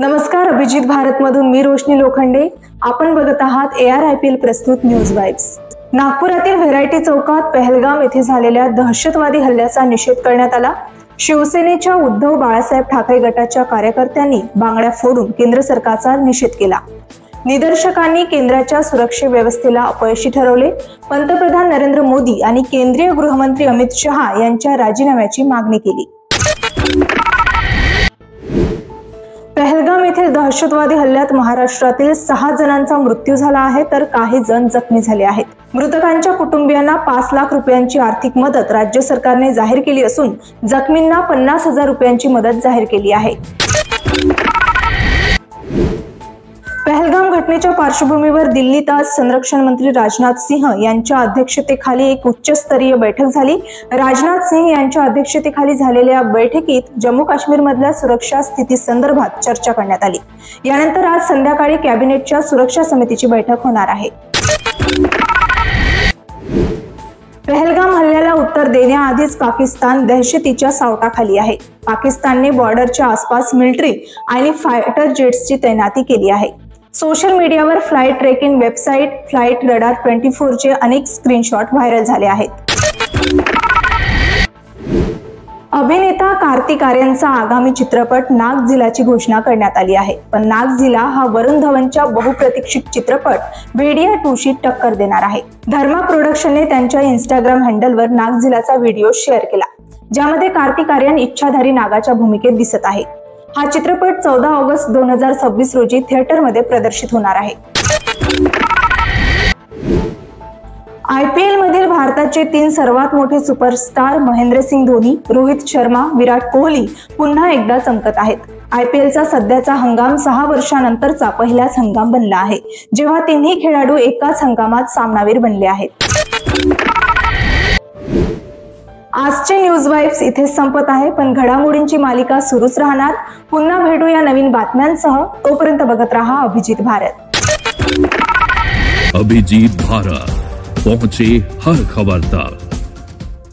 नमस्कार, अभिजित भारत मधून मी रोशनी लोखंडे. आपण बघत आहात ARIPL प्रस्तुत न्यूज वाइब्स. नागपुरातील व्हेरायटी चौकात पहलगाम येथे झालेल्या दहशतवादी हल्ल्याचा निषेध करण्यात आला. शिवसेनेच्या उद्धव बाळासाहेब ठाकरे गटाच्या कार्यकर्त्यांनी बांगड्या फोडून केंद्र सरकारचा निषेध केला. निदर्शकांनी केंद्राच्या सुरक्षा व्यवस्थेला अपयशी ठरवले. पंतप्रधान नरेंद्र मोदी आणि केंद्रीय गृहमंत्री अमित शहा यांच्या राजीनाम्याची मागणी केली. पहलगाम येथील दहशतवादी हल्ल्यात महाराष्ट्रातील 6 जणांचा मृत्यू झाला आहे, तर काही जण जखमी झाले आहेत. मृतकांच्या कुटुंबियांना 5 लाख रुपयांची आर्थिक मदत राज्य सरकारने जाहीर केली असून जखमींना 50,000 रुपयांची मदत जाहीर केली आहे. पहलगाम घटनेच्या पार्श्वभूमीवर दिल्लीत आज संरक्षण मंत्री राजनाथ सिंह यांच्या अध्यक्षतेखाली एक उच्चस्तरीय बैठक झाली. राजनाथ सिंह यांच्या अध्यक्षतेखाली झालेल्या बैठकीत जम्मू काश्मीर मधल्या सुरक्षा स्थिती संदर्भात चर्चा करण्यात आली. यानंतर आज संध्याकाळी कॅबिनेटच्या सुरक्षा समितीची बैठक होणार आहे. पहलगाम हल्ल्याला उत्तर देण्याआधीच पाकिस्तान दहशतीच्या सावटाखाली आहे. पाकिस्तानने बॉर्डरच्या आसपास मिलिटरी आणि फायटर जेट्सची तैनाती केली आहे. सोशल मीडियावर flight tracking website flight radar 24 चे अनेक स्क्रीनशॉट व्हायरल झाले आहेत. अभिनेता कार्तिक आर्यनचा आगामी चित्रपट नागझिलाची घोषणा करण्यात आली आहे. पण नागझिला हा वरुण धवनच्या बहुप्रतीक्षित चित्रपट भेडिया 2 शी टक्कर देणार आहे. धर्मा प्रोडक्शनने त्यांच्या इंस्टाग्राम हँडलवर नागझिलाचा व्हिडिओ शेअर केला, ज्यामध्ये कार्तिक आर्यन इच्छाधारी नागाच्या भूमिकेत दिसत आहे. हा चित्रपट 14 ऑगस्ट 2026 रोजी थिएटरमध्ये प्रदर्शित होणार आहे. IPL मधील भारताचे 3 सर्वात मोठे सुपरस्टार महेंद्रसिंग धोनी, रोहित शर्मा, विराट कोहली पुन्हा एकदा चमकत आहेत. IPLचा सध्याचा हंगाम 6 वर्षांनंतरचा पहिलाच हंगाम बनला आहे, जेव्हा तिन्ही खेळाडू एकाच हंगामात सामनावीर बनले आहेत. आजचे न्यूज वाइब्स इथे संपत आहे, पण घडामोडींची मालिका सुरूच राहणार. पुन्हा भेटूया नवीन बातम्यांसह. तोपर्यंत बघत रहा अभिजित भारत. अभिजित भारत, पहुंचे हर खबर तक.